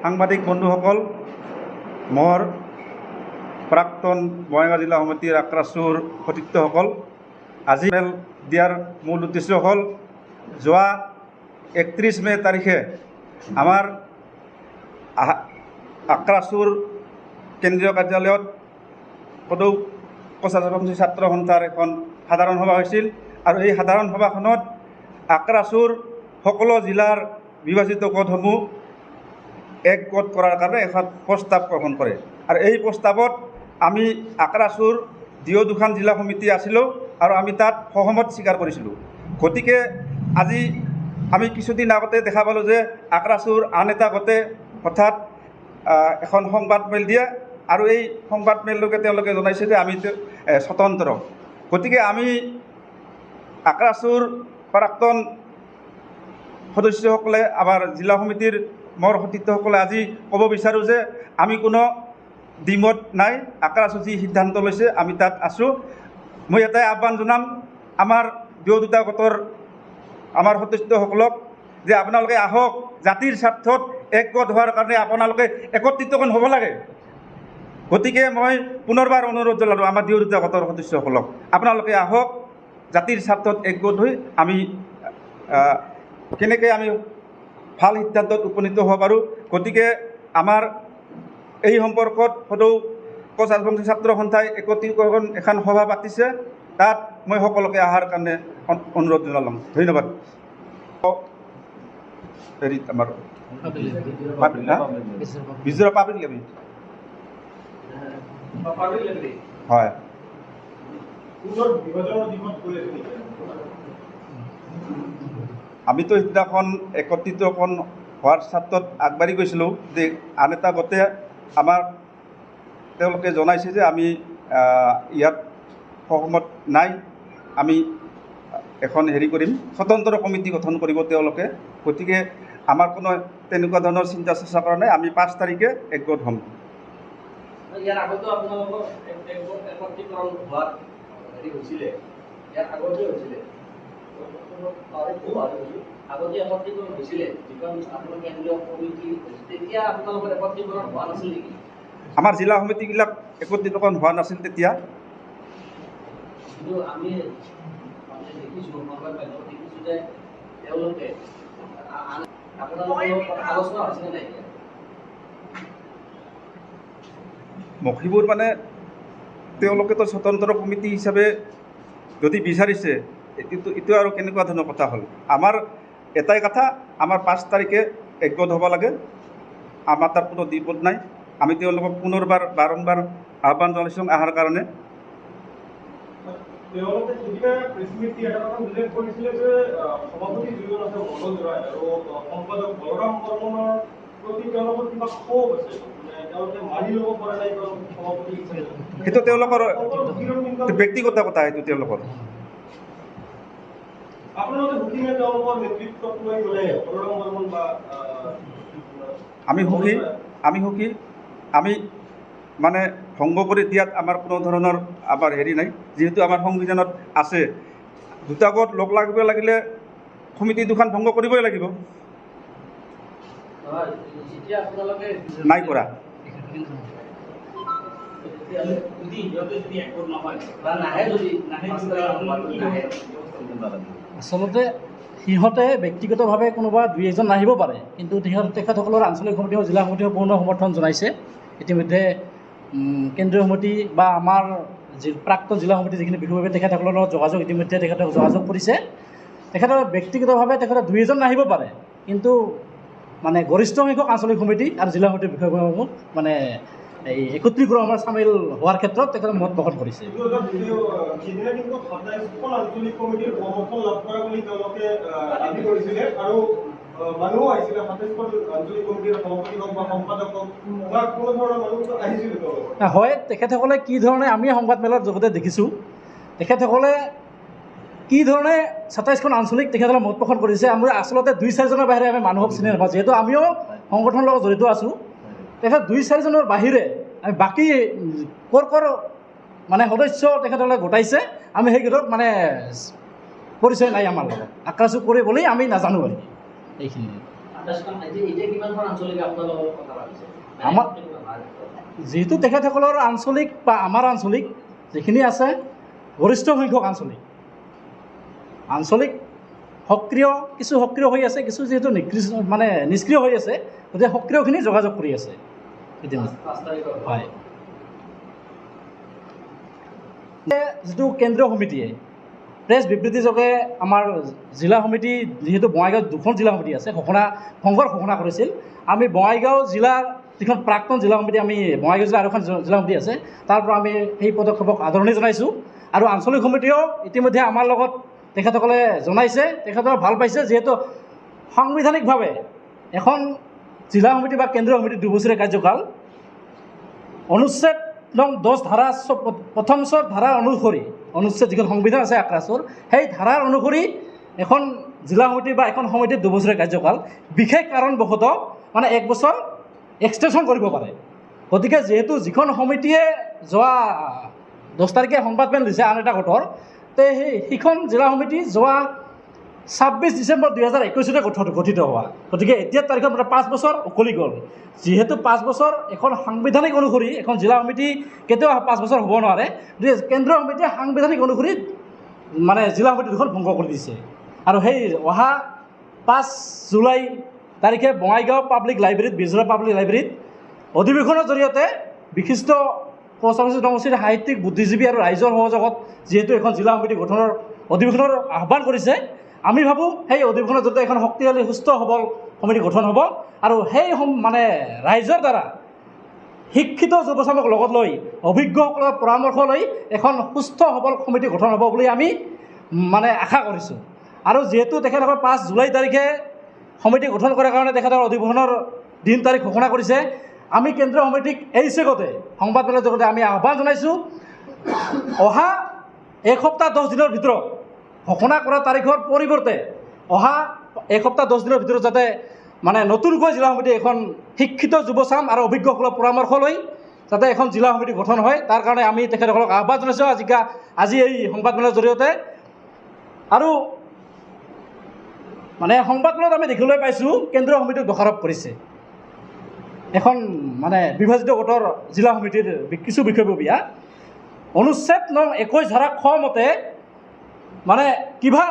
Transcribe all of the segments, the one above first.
সাংবাদিক বন্ধুসকল, মোৰ প্ৰাক্তন বঙাইগাঁও জিলা সমিতিৰ আক্ৰাছুৰ সতীৰ্থসকল, আজি মেল দিয়াৰ মূল উদ্দেশ্য হ'ল যোৱা 31 মে তাৰিখে আমাৰ আক্ৰাছুৰ কেন্দ্ৰীয় কাৰ্যালয়ত সদৌ কোচৰাজাৰপন্থী ছাত্ৰ সন্থাৰ এখন সাধাৰণ সভা হৈছিল আৰু এই সাধাৰণ সভাখনত আক্ৰাছুৰ সকলো জিলাৰ বিভাজিত গোটসমূহ এক গোট কৰাৰ কাৰণে এখন প্ৰস্তাৱ গ্ৰহণ কৰে আৰু এই প্ৰস্তাৱত আমি আক্ৰাছুৰ দুখন জিলা সমিতি আছিলোঁ আৰু আমি তাত সহমত স্বীকাৰ কৰিছিলোঁ। গতিকে আজি আমি কিছুদিন আগতে দেখা পালোঁ যে আক্ৰাছুৰ আন এটা গোটে হঠাৎ এখন সংবাদ মেল দিয়ে আৰু এই সংবাদ মেললৈকে তেওঁলোকে জনাইছে যে আমি স্বতন্ত্ৰ। গতিকে আমি আক্ৰাছুৰ প্ৰাক্তন সদস্যসকলে আমাৰ জিলা সমিতিৰ মোৰ সতীৰ্থসকলে আজি ক'ব বিচাৰোঁ যে আমি কোনো দ্বিমত নাই, আক্ৰাছুৰ যি সিদ্ধান্ত লৈছে আমি তাত আছোঁ। মই এটাই আহ্বান জনাম আমাৰ দুটা গোটৰ আমাৰ সদস্যসকলক যে আপোনালোকে আহক, জাতিৰ স্বাৰ্থত একগোট হোৱাৰ কাৰণে আপোনালোকে একত্ৰিতকৰণ হ'ব লাগে। গতিকে মই পুনৰবাৰ অনুৰোধ জনালোঁ আমাৰ দুটা গোটৰ সদস্যসকলক, আপোনালোকে আহক, জাতিৰ স্বাৰ্থত একগোট হৈ আমি কেনেকৈ আমি ভাল সিদ্ধান্তত উপনীত হ'ব পাৰোঁ। গতিকে আমাৰ এই সম্পৰ্কত সদৌ কোচৰাজাৰপন্থী ছাত্ৰ সন্থাই একত্ৰিকৰণ এখন সভা পাতিছে, তাত মই সকলোকে অহাৰ কাৰণে অনুৰোধ জনালোঁ। ধন্যবাদ। হেৰিত আমাৰ বিজোৰা পাব্লিক লাইব্ৰেৰী হয়। আমিতো সিদিনাখন একত্ৰিতকৰণ হোৱাৰ স্বাৰ্থত আগবাঢ়ি গৈছিলোঁ যে আন এটা গোটে আমাৰ তেওঁলোকে জনাইছে যে আমি ইয়াত সহমত নাই, আমি এখন হেৰি কৰিম, স্বতন্ত্ৰ কমিটি গঠন কৰিব তেওঁলোকে। গতিকে আমাৰ কোনো তেনেকুৱা ধৰণৰ চিন্তা চৰ্চা কৰা নাই, আমি 5 তাৰিখে একগোট হ'ম। ইয়াৰ আগতো আপোনালোকৰ একত্ৰীকৰণ হোৱাৰ হেৰি হৈছিলে, ইয়াৰ আগতে হৈছিলে, আগতে একত্ৰীকৰণ হৈছিলে, যিখন আপোনালোকে কেন্দ্ৰীয় কমিটি, তেতিয়া আপোনালোকৰ একত্ৰীকৰণ হোৱা নাছিল নেকি? আমাৰ জিলা সমিতিবিলাক একত্ৰিতকৰণ হোৱা নাছিল তেতিয়া। কিন্তু আমি দেখিছোঁ, সংবাদ মাধ্যমত দেখিছোঁ যে তেওঁলোকে আপোনালোকৰ আলোচনা হৈছিলে নাই? মখিবুৰ মানে তেওঁলোকেতো স্বতন্ত্ৰ কমিটি হিচাপে যদি বিচাৰিছে, এইটো আৰু কেনেকুৱা ধৰণৰ কথা হ'ল। আমাৰ এটাই কথা, আমাৰ 5 তাৰিখে একগোট হ'ব লাগে, আমাৰ তাত কোনো দ্বিমত নাই। আমি তেওঁলোকক পুনৰবাৰ বাৰম্বাৰ আহ্বান জনাইছোঁ অহাৰ কাৰণে। তেওঁলোকে সিদিনা প্ৰেছমিট এটা কথা উল্লেখ কৰিছিলে যে সভাপতি যিজন আছে বৰদৰাই আৰু সম্পাদক বলৰাম বৰ্মনৰ প্ৰতি তেওঁলোকৰ কিবা ক্ষোভ আছে, তেওঁলোকে মানি ল'ব পৰা নাই সভাপতি হিচাপে। সেইটো তেওঁলোকৰ ব্যক্তিগত কথা, সেইটো তেওঁলোকৰ। আপোনালোকে সুখীনে তেওঁলোকৰ নেতৃত্বক লৈ মানে বলৰাম বৰ্মন বা আমি সুখী। আমি মানে ভংগ কৰি দিয়াত আমাৰ কোনো ধৰণৰ আমাৰ হেৰি নাই, যিহেতু আমাৰ সংবিধানত আছে দুটা গোট লগ লাগিব লাগিলে সমিতি দুখন ভংগ কৰিবই লাগিব। নাই কৰা। আচলতে সিহঁতে ব্যক্তিগতভাৱে কোনোবা 2-1জন নাহিব পাৰে, কিন্তু তেখেতসকলৰ আঞ্চলিক সমিতি আৰু জিলা সমিতিয়ে পূৰ্ণ সমৰ্থন জনাইছে। ইতিমধ্যে কেন্দ্ৰীয় সমিতি বা আমাৰ প্ৰাক্তন জিলা সমিতি যিখিনি বিশেষভাৱে তেখেতসকলৰ লগত যোগাযোগ ইতিমধ্যে তেখেতক যোগাযোগ কৰিছে। তেখেতৰ ব্যক্তিগতভাৱে তেখেতৰ 2-1জন নাহিব পাৰে, কিন্তু মানে গৰিষ্ঠ সংখ্যক আঞ্চলিক সমিতি আৰু জিলা সমিতিৰ বিষয়সমূহ মানে এই একত্ৰীকৰণৰ চামিল হোৱাৰ ক্ষেত্ৰত তেখেতে মত পোষণ কৰিছে। হয়, তেখেতসকলে কি ধৰণে আমি সংবাদ মেলৰ জগতে দেখিছোঁ, তেখেতসকলে কি ধৰণে 27খন আঞ্চলিক তেখেতসকলে মত পোষণ কৰিছে। আমি আচলতে 2-4জনৰ বাহিৰে আমি মানুহক চিনি নাপাওঁ, যিহেতু আমিও সংগঠনৰ লগত জড়িত আছোঁ। তেখেত 2-4জনৰ বাহিৰে আমি বাকী ক'ৰ মানে সদস্য তেখেতসকলে গোটাইছে, আমি সেই ক্ষেত্ৰত মানে পৰিচয় নাই আমাৰ লগত। আক্ৰাছুৰ কৰে বুলি আমি নাজানো আৰু এইখিনি। 28খন এতিয়া কিমানখন আঞ্চলিক আপোনালোকৰ কথা ভাবিছে আমাৰ যিহেতু তেখেতসকলৰ আঞ্চলিক বা আমাৰ আঞ্চলিক যিখিনি আছে গৰিষ্ঠ সংখ্যক আঞ্চলিক সক্ৰিয় কিছু সক্ৰিয় হৈ আছে, কিছু যিহেতু নিষ্ক্ৰিয় হৈ আছে, গতিকে সক্ৰিয়খিনি যোগাযোগ কৰি আছে ইতিমধ্যে। 5 তাৰিখৰ হয়, যিটো কেন্দ্ৰীয় সমিতিয়ে প্ৰেছ বিবৃতিযোগে আমাৰ জিলা সমিতি, যিহেতু বঙাইগাঁৱত 2খন জিলা সমিতি আছে, সংঘৰ ঘোষণা কৰিছিল। আমি বঙাইগাঁও জিলাৰ যিখন প্ৰাক্তন জিলা সমিতি, আমি বঙাইগাঁও জিলাৰ আৰু এখন জিলা সমিতি আছে, তাৰ পৰা আমি সেই পদক্ষেপক আদৰণি জনাইছোঁ। আৰু আঞ্চলিক সমিতিও ইতিমধ্যে আমাৰ লগত তেখেতসকলে জনাইছে, তেখেতসকলে ভাল পাইছে, যিহেতু সাংবিধানিকভাৱে এখন জিলা সমিতি বা কেন্দ্ৰীয় সমিতিৰ 2 বছৰীয়া কাৰ্যকাল অনুচ্ছেদ নং 10 ধাৰা প্ৰথম ধাৰা অনুসৰি, অনুচ্ছেদ যিখন সংবিধান আছে আক্ৰাছৰ, সেই ধাৰাৰ অনুসৰি এখন জিলা সমিতি বা এখন সমিতিৰ 2 বছৰীয়া কাৰ্যকাল বিশেষ কাৰণবশতঃ 1 বছৰ এক্সটেনশ্যন কৰিব পাৰে। গতিকে যিহেতু যিখন সমিতিয়ে যোৱা 10 তাৰিখে সংবাদমেল দিছে আন এটা গোটৰ, তে সেইখন জিলা সমিতি যোৱা 26 ডিচেম্বৰ 2021 গঠিত হোৱা। গতিকে এতিয়া তাৰিখত 5 বছৰ উকলি গ'ল। যিহেতু 5 বছৰ এখন সাংবিধানিক অনুসৰি এখন জিলা সমিতি কেতিয়াও 5 বছৰ হ'ব নোৱাৰে, গতিকে কেন্দ্ৰীয় সমিতিয়ে সাংবিধানিক অনুসৰি জিলা সমিতি দুখন ভংগ কৰি দিছে। আৰু সেই অহা 5 জুলাই তাৰিখে বঙাইগাঁও পাব্লিক লাইব্ৰেৰীত, বিজৰা পাব্লিক লাইব্ৰেৰীত অধিৱেশনৰ জৰিয়তে বিশিষ্ট প্ৰচাৰচিত জনগোষ্ঠীৰ সাহিত্যিক, বুদ্ধিজীৱী আৰু ৰাইজৰ সহযোগত যিহেতু এখন জিলা সমিতি গঠনৰ অধিৱেশনৰ আহ্বান কৰিছে, আমি ভাবোঁ সেই অধিৱেশনৰ জৰিয়তে এখন শক্তিশালী সুস্থ সবল সমিতি গঠন হ'ব। আৰু সেই ৰাইজৰ দ্বাৰা শিক্ষিত যুৱচামক লগত লৈ, অভিজ্ঞসকলৰ পৰামৰ্শ লৈ এখন সুস্থ সবল সমিতি গঠন হ'ব বুলি আমি আশা কৰিছোঁ। আৰু যিহেতু তেখেতসকলে 5 জুলাই তাৰিখে সমিতি গঠন কৰাৰ কাৰণে তেখেতৰ অধিৱেশনৰ দিন তাৰিখ ঘোষণা কৰিছে, আমি কেন্দ্ৰীয় সমিতিক এই চেগতে সংবাদমেলৰ জৰিয়তে আমি আহ্বান জনাইছোঁ, অহা 1 সপ্তাহ 10 দিনৰ ভিতৰত ঘোষণা কৰা তাৰিখৰ পৰিৱৰ্তে অহা 1 সপ্তাহ 10 দিনৰ ভিতৰত যাতে নতুনকৈ জিলা সমিতি এখন শিক্ষিত যুৱচাম আৰু অভিজ্ঞসকলৰ পৰামৰ্শ লৈ যাতে এখন জিলা সমিতি গঠন হয়, তাৰ কাৰণে আমি তেখেতসকলক আহ্বান জনাইছোঁ আজি এই সংবাদমেলৰ জৰিয়তে। আৰু সংবাদমেলত আমি দেখিবলৈ পাইছোঁ কেন্দ্ৰীয় সমিতিক দোষাৰোপ কৰিছে এখন বিভাজিত গোটৰ জিলা সমিতিৰ কিছু বিষয়ববীয়া। অনুচ্ছেদ নং 21 ধাৰা খ মতে কিবা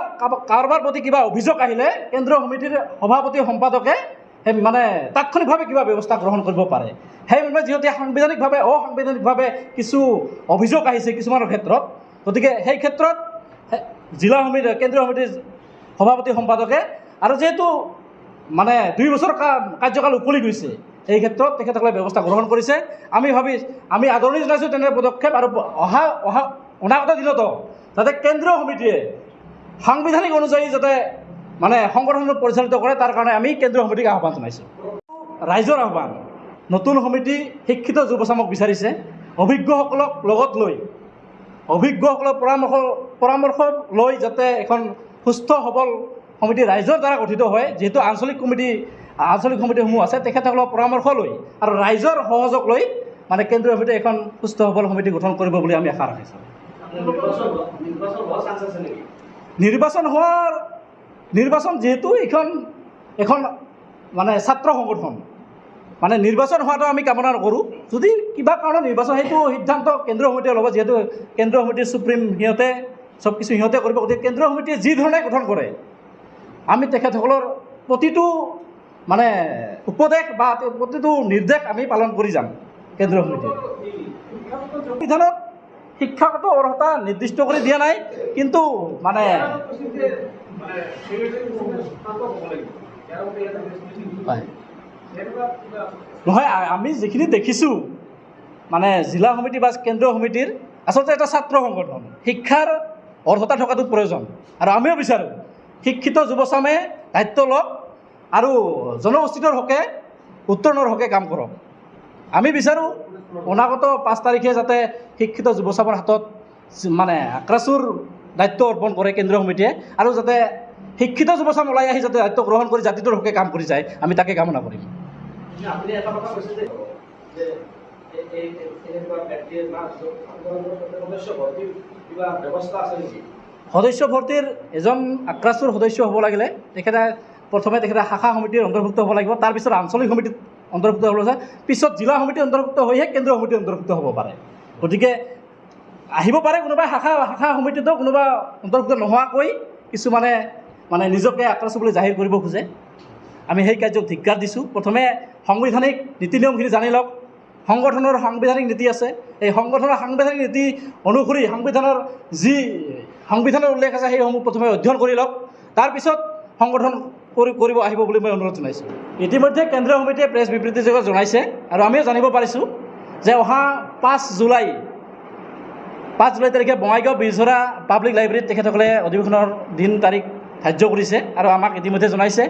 কাৰোবাৰ প্ৰতি কিবা অভিযোগ আহিলে কেন্দ্ৰীয় সমিতিৰ সভাপতি সম্পাদকে তাৎক্ষণিকভাৱে কিবা ব্যৱস্থা গ্ৰহণ কৰিব পাৰে। সেইবাবে যিহেতু সাংবিধানিকভাৱে অসাংবিধানিকভাৱে কিছু অভিযোগ আহিছে কিছুমানৰ ক্ষেত্ৰত, গতিকে সেই ক্ষেত্ৰত জিলা সমিতি, কেন্দ্ৰীয় সমিতিৰ সভাপতি সম্পাদকে, আৰু যিহেতু 2 বছৰ কাৰ্যকাল উকলি গৈছে, এই ক্ষেত্ৰত তেখেতসকলে ব্যৱস্থা গ্ৰহণ কৰিছে। আমি আদৰণি জনাইছোঁ তেনে পদক্ষেপ। আৰু অনাগত দিনতো যাতে কেন্দ্ৰীয় সমিতিয়ে সাংবিধানিক অনুযায়ী যাতে সংগঠনটো পৰিচালিত কৰে, তাৰ কাৰণে আমি কেন্দ্ৰীয় সমিতিক আহ্বান জনাইছোঁ। ৰাইজৰ আহ্বান, নতুন সমিতি শিক্ষিত যুৱচামক বিচাৰিছে, অভিজ্ঞসকলক লগত লৈ, অভিজ্ঞসকলৰ পৰামৰ্শ লৈ যাতে এখন সুস্থ সবল সমিতি ৰাইজৰ দ্বাৰা গঠিত হয়। যিহেতু আঞ্চলিক সমিতিসমূহ আছে, তেখেতসকলৰ পৰামৰ্শ লৈ আৰু ৰাইজৰ সহযোগ লৈ কেন্দ্ৰীয় সমিতি এখন সুস্থ সবল সমিতি গঠন কৰিব বুলি আমি আশা ৰাখিছোঁ। নিৰ্বাচন যিহেতু এখন ছাত্ৰ সংগঠন, নিৰ্বাচন হোৱাটো আমি কামনা নকৰোঁ। যদি কিবা কাৰণত নিৰ্বাচন, সেইটো সিদ্ধান্ত কেন্দ্ৰীয় সমিতিয়ে ল'ব। যিহেতু কেন্দ্ৰীয় সমিতিৰ সুপ্ৰিম, সিহঁতে চব কিছু সিহঁতে কৰিব। গতিকে কেন্দ্ৰীয় সমিতিয়ে যি ধৰণে গঠন কৰে, আমি তেখেতসকলৰ প্ৰতিটো উপদেশ বা প্ৰতিটো নিৰ্দেশ আমি পালন কৰি যাম। কেন্দ্ৰীয় সমিতিয়ে সংবিধানত শিক্ষাগত অৰ্হতা নিৰ্দিষ্ট কৰি দিয়া নাই, কিন্তু নহয়, আমি যিখিনি দেখিছোঁ জিলা সমিতি বা কেন্দ্ৰীয় সমিতিৰ আচলতে এটা ছাত্ৰ সংগঠন, শিক্ষাৰ অৰ্হতা থকাটো প্ৰয়োজন। আৰু আমিও বিচাৰোঁ শিক্ষিত যুৱচামে দায়িত্ব লওক আৰু জনগোষ্ঠীটোৰ হকে, উত্তৰণৰ হকে কাম কৰক। আমি বিচাৰোঁ অনাগত 5 তাৰিখে যাতে শিক্ষিত যুৱচামৰ হাতত আক্ৰাছুৰ দায়িত্ব অৰ্পণ কৰে কেন্দ্ৰীয় সমিতিয়ে, আৰু যাতে শিক্ষিত যুৱচাম ওলাই আহি যাতে দায়িত্ব গ্ৰহণ কৰি জাতিটোৰ হকে কাম কৰি যায়, আমি তাকে কামনা কৰিম। আপুনি এটা কথা কৈছে যে কিবা ব্যৱস্থা আছে নেকি? সদস্য ভৰ্তিৰ এজন আক্ৰাছুৰ সদস্য হ'ব লাগিলে তেখেতে প্ৰথমে তেখেতে শাখা সমিতিৰ অন্তৰ্ভুক্ত হ'ব লাগিব, তাৰপিছত আঞ্চলিক সমিতিত অন্তৰ্ভুক্ত হ'ব লাগিব, পিছত জিলা সমিতিৰ অন্তৰ্ভুক্ত হৈহে কেন্দ্ৰীয় সমিতিৰ অন্তৰ্ভুক্ত হ'ব পাৰে। গতিকে আহিব পাৰে কোনোবাই শাখা সমিতিতো কোনোবা অন্তৰ্ভুক্ত নোহোৱাকৈ কিছুমানে মানে নিজকে আক্ৰাছ বুলি জাহিৰ কৰিব খোজে। আমি সেই কাৰ্যক ধিক্কাৰ দিছোঁ। প্ৰথমে সাংবিধানিক নীতি নিয়মখিনি জানি লওক। সংগঠনৰ সাংবিধানিক নীতি আছে, এই সংগঠনৰ সাংবিধানিক নীতি অনুসৰি সংবিধানৰ উল্লেখ আছে সেইসমূহ প্ৰথমে অধ্যয়ন কৰি লওক, তাৰপিছত সংগঠন কৰিব আহিব বুলি মই অনুৰোধ জনাইছোঁ। ইতিমধ্যে কেন্দ্ৰীয় সমিতিয়ে প্ৰেছ বিবৃতিযোগে জনাইছে আৰু আমিও জানিব পাৰিছোঁ যে অহা 5 জুলাই তাৰিখে বঙাইগাঁও বীৰঝৰা পাব্লিক লাইব্ৰেৰীত তেখেতসকলে অধিৱেশনৰ দিন তাৰিখ ধাৰ্য কৰিছে আৰু আমাক ইতিমধ্যে জনাইছে।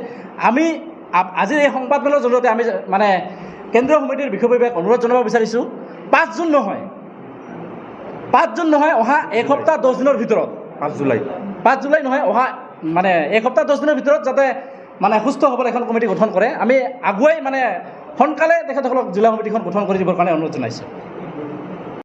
আমি আজিৰ এই সংবাদমেলৰ জৰিয়তে আমি মানে কেন্দ্ৰীয় সমিতিৰ বিষয়ববীয়াক অনুৰোধ জনাব বিচাৰিছোঁ, 5 জুন নহয়, অহা 1 সপ্তাহ 10 দিনৰ ভিতৰত, 5 জুলাই নহয়, অহা মানে 1 সপ্তাহ 10 দিনৰ ভিতৰত যাতে মানে সুস্থ হ'বলৈ এখন কমিটি গঠন কৰে। আমি আগুৱাই মানে সোনকালে তেখেতসকলক জিলা সমিতিখন গঠন কৰি দিবৰ কাৰণে অনুৰোধ জনাইছোঁ।